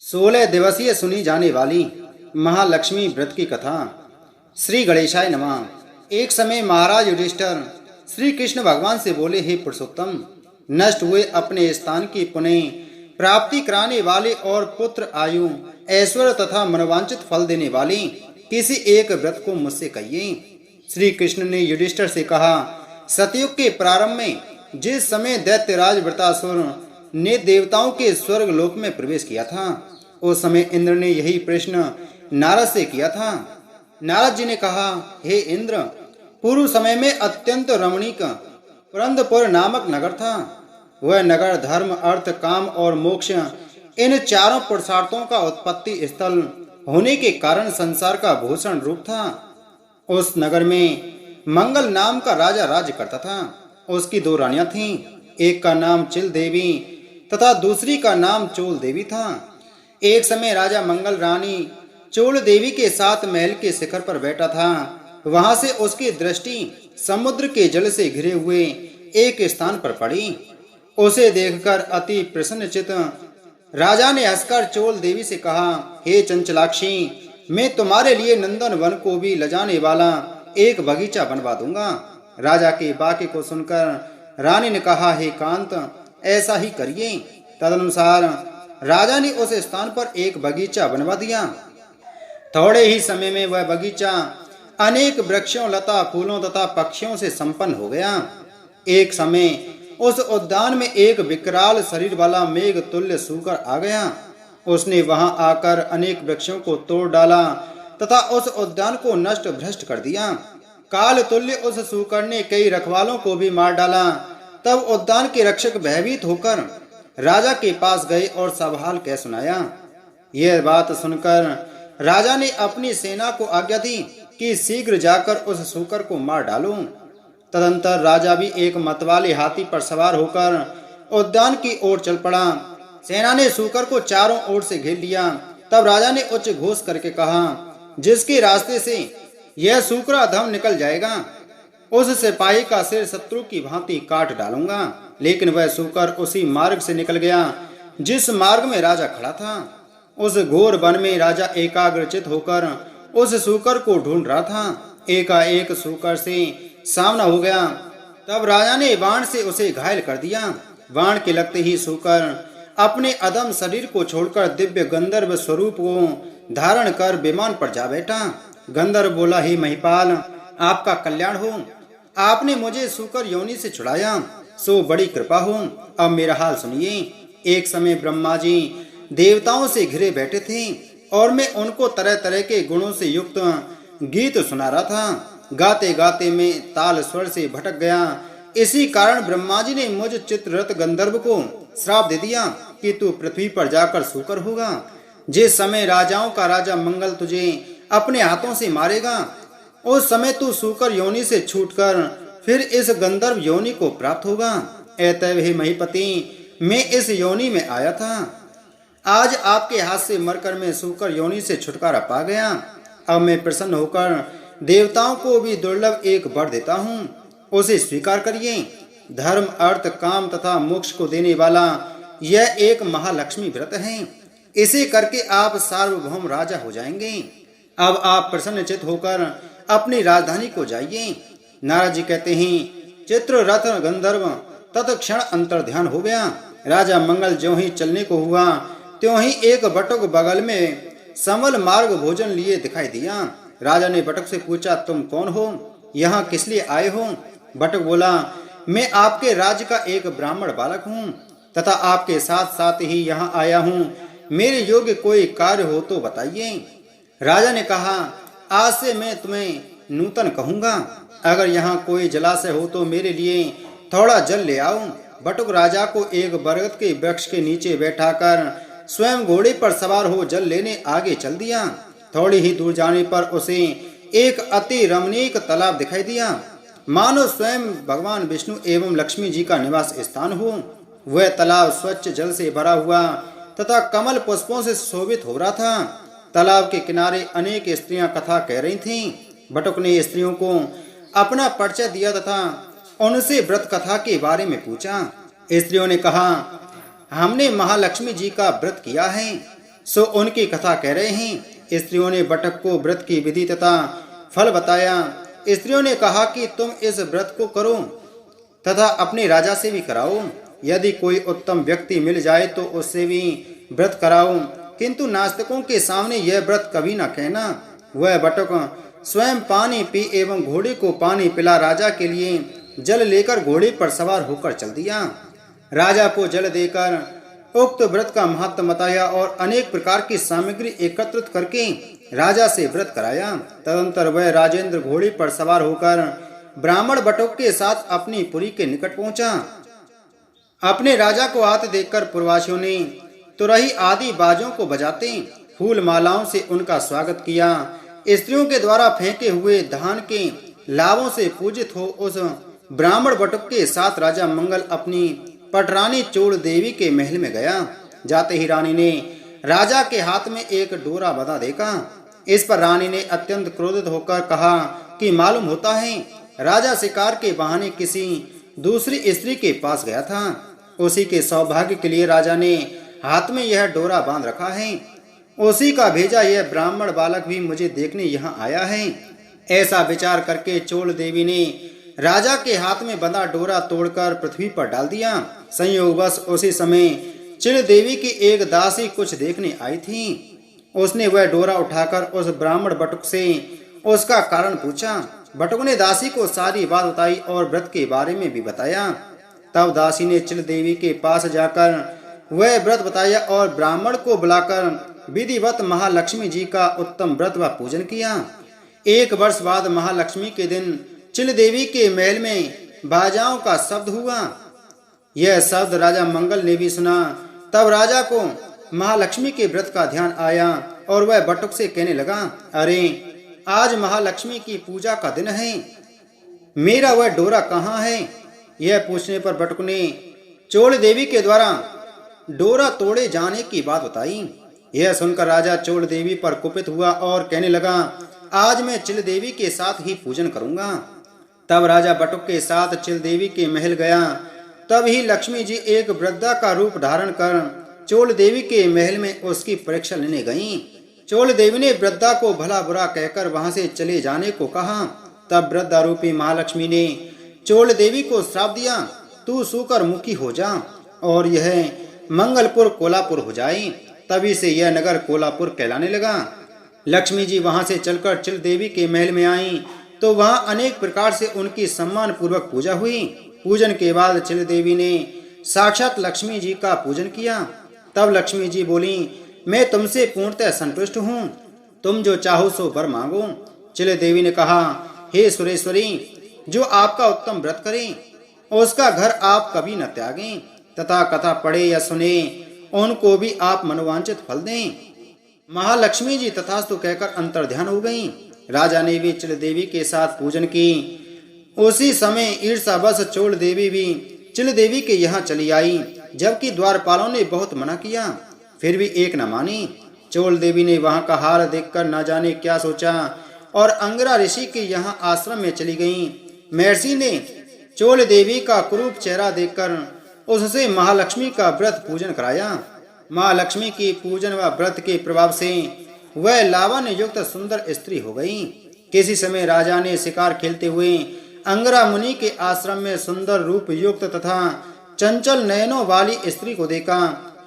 16 दिवसीय सुनी जाने वाली महालक्ष्मी व्रत की कथा। श्री गणेशाय नमः। एक समय महाराज युधिष्ठिर श्री कृष्ण भगवान से बोले, हे पुरुषोत्तम, नष्ट हुए अपने स्थान की पुनः प्राप्ति कराने वाले और पुत्र, आयु, ऐश्वर्य तथा मनोवांछित फल देने वाले किसी एक व्रत को मुझसे कहिए। श्री कृष्ण ने युधिष्ठिर से कहा, सतयुग के प्रारंभ में जिस समय दैत्यराज वृत्रासुर ने देवताओं के स्वर्ग लोक में प्रवेश किया था, उस समय इंद्र ने यही प्रश्न नारद से किया था। नारद जी ने कहा, हे इंद्र, पूर्व समय में अत्यंत रमणीक पुरंदरपुर नामक नगर था। वह नगर धर्म, अर्थ, काम और मोक्ष इन चारों पुरुषार्थों का उत्पत्ति स्थल होने के कारण संसार का भूषण रूप था। उस नगर में मंगल नाम का राजा राज्य करता था। उसकी दो रानियां थीं, एक का नाम चिल देवी तथा दूसरी का नाम चोल देवी था। एक समय राजा मंगल रानी चोल देवी के साथ महल के शिखर पर बैठा था। वहां से उसकी दृष्टि समुद्र के जल से घिरे हुए एक स्थान पर पड़ी। उसे देखकर अति प्रसन्नचित राजा ने हंसकर चोल देवी से कहा, हे चंचलाक्षी, मैं तुम्हारे लिए नंदन वन को भी लजाने वाला एक बगीचा बनवा दूंगा। राजा के वाक्य को सुनकर रानी ने कहा, हे कांत, ऐसा ही करिए। तदनुसार राजा ने उस स्थान पर एक बगीचा बनवा दिया। थोड़े ही समय में वह बगीचा अनेक वृक्षों, लता, फूलों तथा पक्षियों से संपन्न हो गया। एक समय उस उद्यान में एक विकराल शरीर वाला मेघ तुल्य सूकर आ गया। उसने वहां आकर अनेक वृक्षों को तोड़ डाला तथा उस उद्यान को नष्ट भ्रष्ट कर दिया। काल तुल्य उस सूकर ने कई रखवालों को भी मार डाला। तब उद्यान के रक्षक भयभीत होकर राजा के पास गए और सब हाल कह सुनाया। यह बात सुनकर राजा ने अपनी सेना को आज्ञा दी कि शीघ्र जाकर उस सूकर को मार डालो। तदंतर राजा भी एक मतवाले हाथी पर सवार होकर उद्यान की ओर चल पड़ा। सेना ने सूकर को चारों ओर से घेर लिया। तब राजा ने उच्च घोष करके कहा, जिसके रास्ते से यह सूकरा धम निकल जाएगा, उस सिपाही का सिर शत्रु की भांति काट डालूंगा। लेकिन वह सूकर उसी मार्ग से निकल गया जिस मार्ग में राजा खड़ा था। उस घोर वन में राजा एकाग्रचित होकर उस सूकर को ढूंढ रहा था। एकाएक सूकर से सामना हो गया। तब राजा ने बाण से उसे घायल कर दिया। बाण के लगते ही सूकर अपने अदम शरीर को छोड़कर दिव्य गंधर्व स्वरूप को धारण कर विमान पर जा बैठा। गंधर्व बोला, हे महिपाल, आपका कल्याण हो। आपने मुझे सूकर योनि से छुड़ाया, सो बड़ी कृपा हो। अब मेरा हाल सुनिए। एक समय ब्रह्मा जी देवताओं से घिरे बैठे थे और मैं उनको तरह तरह के गुणों से युक्त गीत सुना रहा था। गाते गाते मैं ताल स्वर से भटक गया। इसी कारण ब्रह्मा जी ने मुझ चित्ररथ गंधर्व को श्राप दे दिया कि तू पृथ्वी पर जाकर सूकर होगा। जिस समय राजाओं का राजा मंगल तुझे अपने हाथों से मारेगा, उस समय तू सूकर योनि से छूटकर फिर इस गंधर्व योनि को प्राप्त होगा। अतएव हे महीपति, मैं इस योनि में आया था। आज आपके हाथ से मरकर मैं सूकर योनि से छुटकारा पा गया। अब मैं प्रसन्न होकर देवताओं को भी दुर्लभ एक वर देता हूँ, उसे स्वीकार करिए। धर्म, अर्थ, काम तथा मोक्ष को देने वाला यह एक महालक्ष्मी व्रत है। इसे करके आप सार्वभौम राजा हो जाएंगे। अब आप प्रसन्नचित होकर अपनी राजधानी को जाइए। नारद जी कहते हैं, चित्ररथ गंधर्व तत्क्षण अंतर्ध्यान हो गया। राजा मंगल ज्यों ही चलने को हुआ, त्यों ही एक बटुक बगल में समल मार्ग भोजन लिए दिखाई दिया। राजा ने बटुक से पूछा, तुम कौन हो, यहाँ किस लिए आए हो? बटुक बोला, मैं आपके राज्य का एक ब्राह्मण बालक हूँ तथा आपके साथ साथ ही यहाँ आया हूँ। मेरे योग्य कोई कार्य हो तो बताइए। राजा ने कहा, आज से मैं तुम्हें नूतन कहूंगा। अगर यहाँ कोई जलाशय हो तो मेरे लिए थोड़ा जल ले आओ। बटुक राजा को एक बरगद के वृक्ष के नीचे बैठाकर स्वयं घोड़े पर सवार हो जल लेने आगे चल दिया। थोड़ी ही दूर जाने पर उसे एक अति रमणीक तालाब दिखाई दिया, मानो स्वयं भगवान विष्णु एवं लक्ष्मी जी का निवास स्थान हो। वह तालाब स्वच्छ जल से भरा हुआ तथा कमल पुष्पों से शोभित हो रहा था। तालाब के किनारे अनेक स्त्रियां कथा कह रही थीं। बटुक ने स्त्रियों को अपना परिचय दिया तथा उनसे व्रत कथा के बारे में पूछा। स्त्रियों ने कहा, हमने महालक्ष्मी जी का व्रत किया है। सो उनकी कथा कह रहे हैं। स्त्रियों ने बटक को व्रत की विधि तथा फल बताया। स्त्रियों ने कहा कि तुम इस व्रत को करो तथा अपने राजा से भी कराओ। यदि कोई उत्तम व्यक्ति मिल जाए तो उससे भी व्रत कराओ, किंतु नास्तिकों के सामने यह व्रत कभी न कहना। वह बटक स्वयं पानी पी एवं घोड़े को पानी पिला राजा के लिए जल लेकर घोड़े पर सवार होकर चल दिया। राजा को जल देकर उक्त व्रत का महत्व बताया और अनेक प्रकार की सामग्री एकत्रित करके राजा से व्रत कराया। तदंतर वह राजेंद्र घोड़े पर सवार होकर ब्राह्मण बटुक के साथ अपनी पुरी के निकट पहुंचा। अपने राजा को आते देखकर पुरवासियों ने तुरही आदि बाजों को बजाते फूल मालाओं से उनका स्वागत किया। स्त्रियों के द्वारा फेंके हुए धान के लावों से पूजित हो उस ब्राह्मण बटुक के साथ राजा मंगल अपनी पटरानी चोड़ देवी के महल में गया। जाते ही रानी ने राजा के हाथ में एक डोरा बंधा देखा। इस पर रानी ने अत्यंत क्रोधित होकर कहा कि मालूम होता है राजा शिकार के बहाने किसी दूसरी स्त्री के पास गया था। उसी के सौभाग्य के लिए राजा ने हाथ में यह डोरा बांध रखा है। उसी का भेजा यह ब्राह्मण बालक भी मुझे देखने यहाँ आया है। ऐसा विचार करके चोल देवी ने राजा के हाथ में बंधा डोरा तोड़कर पृथ्वी पर डाल दिया। संयोगवश उसी समय चिल देवी की एक दासी कुछ देखने आई थी। उसने वह डोरा उठाकर उस ब्राह्मण बटुक से उसका कारण पूछा। बटुक ने दासी को सारी बात बताई और व्रत के बारे में भी बताया। तब दासी ने चिल देवी के पास जाकर वह व्रत बताया और ब्राह्मण को बुलाकर विधिवत महालक्ष्मी जी का उत्तम व्रत व पूजन किया। 1 वर्ष बाद महालक्ष्मी के दिन चिल देवी के महल में बाजाओं का शब्द हुआ। यह शब्द राजा मंगल ने भी सुना। तब राजा को महालक्ष्मी के व्रत का ध्यान आया और वह बटुक से कहने लगा, अरे आज महालक्ष्मी की पूजा का दिन है, मेरा वह डोरा कहाँ है? यह पूछने पर बटुक ने चोल देवी के द्वारा डोरा तोड़े जाने की बात बताई। यह सुनकर राजा चोल देवी पर कुपित हुआ और कहने लगा, आज मैं चिल देवी के साथ ही पूजन करूंगा। तब राजा बटुक के साथ चिल देवी के महल गया। तब ही लक्ष्मी जी एक वृद्धा का रूप धारण कर चोल देवी के महल में उसकी परीक्षा लेने गईं। चोल देवी ने वृद्धा को भला बुरा कहकर वहां से चले जाने को कहा। तब वृद्धा रूपी महालक्ष्मी ने चोल देवी को श्राप दिया, तू सूकर मुखी हो जा और यह मंगलपुर कोलापुर हो जाए। तभी से यह नगर कोलापुर कहलाने लगा। लक्ष्मी जी वहां से चलकर चिल देवी के महल में आईं तो वहां अनेक प्रकार से उनकी सम्मान पूर्वक पूजा हुई। पूजन के बाद चिल देवी ने साक्षात लक्ष्मी जी का पूजन किया। तब लक्ष्मी जी बोली, मैं तुमसे पूर्णतः संतुष्ट हूँ, तुम जो चाहो सो वर मांगो। चिल देवी ने कहा, हे सुरेश्वरी, जो आपका उत्तम व्रत करे उसका घर आप कभी न त्यागें तथा कथा पढ़े या सुने उनको भी आप मनोवांछित फल दें। महालक्ष्मी जी तथास्तु कहकर अंतर्ध्यान हो गईं। राजा ने भी चिल देवी के साथ पूजन की। उसी समय ईर्षावश चोल देवी भी चिल देवी के यहाँ चली आई, जबकि द्वारपालों ने बहुत मना किया, फिर भी एक न मानी। चोल देवी ने वहां का हाल देखकर न जाने क्या सोचा और अंगरा ऋषि के यहाँ आश्रम में चली गईं। महर्षि ने चोल देवी का कुरूप चेहरा देखकर उससे महालक्ष्मी का व्रत पूजन कराया। महालक्ष्मी की पूजन व व्रत के प्रभाव से वह लावण्य युक्त सुंदर स्त्री हो गई। किसी समय राजा ने शिकार खेलते हुए अंगरा मुनि के आश्रम में सुंदर रूप युक्त तथा चंचल नयनों वाली स्त्री को देखा।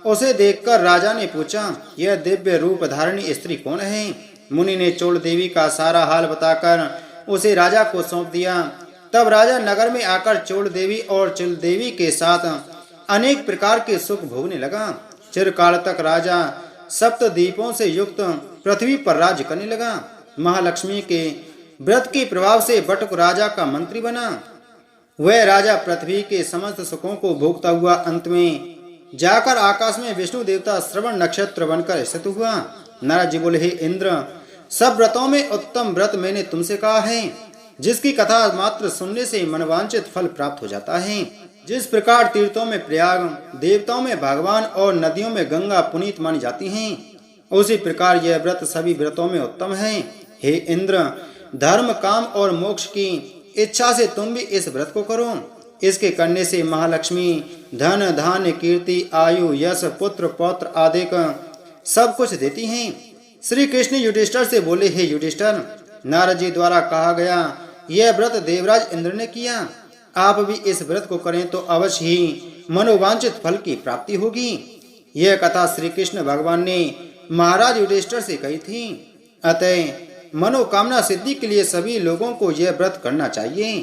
उसे देखकर राजा ने पूछा, यह दिव्य रूप धारिणी स्त्री कौन है? मुनि ने चोल देवी का सारा हाल बताकर उसे राजा को सौंप दिया। तब राजा नगर में आकर चोल देवी और चिल देवी के साथ अनेक प्रकार के सुख भोगने लगा। चिरकाल तक राजा सप्तद्वीपों से युक्त पृथ्वी पर राज्य करने लगा। महालक्ष्मी के व्रत के प्रभाव से बटुक राजा का मंत्री बना। वह राजा पृथ्वी के समस्त सुखों को भोगता हुआ अंत में जाकर आकाश में विष्णु देवता श्रवण नक्षत्र बनकर स्थित हुआ। नारद जी बोले, हे इंद्र, सब व्रतों में उत्तम व्रत मैंने तुमसे कहा है, जिसकी कथा मात्र सुनने से मनवांछित फल प्राप्त हो जाता है। जिस प्रकार तीर्थों में प्रयाग, देवताओं में भगवान और नदियों में गंगा पुनीत मानी जाती हैं, उसी प्रकार यह व्रत सभी व्रतों में उत्तम है। हे इंद्र, धर्म, काम और मोक्ष की इच्छा से तुम भी इस व्रत को करो। इसके करने से महालक्ष्मी धन, धान्य, कीर्ति, आयु, यश, पुत्र, पौत्र आदि सब कुछ देती हैं। श्री कृष्ण युधिष्ठिर से बोले, हे युधिष्ठिर, नारद जी द्वारा कहा गया यह व्रत देवराज इंद्र ने किया। आप भी इस व्रत को करें तो अवश्य ही मनोवांछित फल की प्राप्ति होगी। यह कथा श्री कृष्ण भगवान ने महाराज युधिष्ठिर से कही थी। अतः मनोकामना सिद्धि के लिए सभी लोगों को यह व्रत करना चाहिए।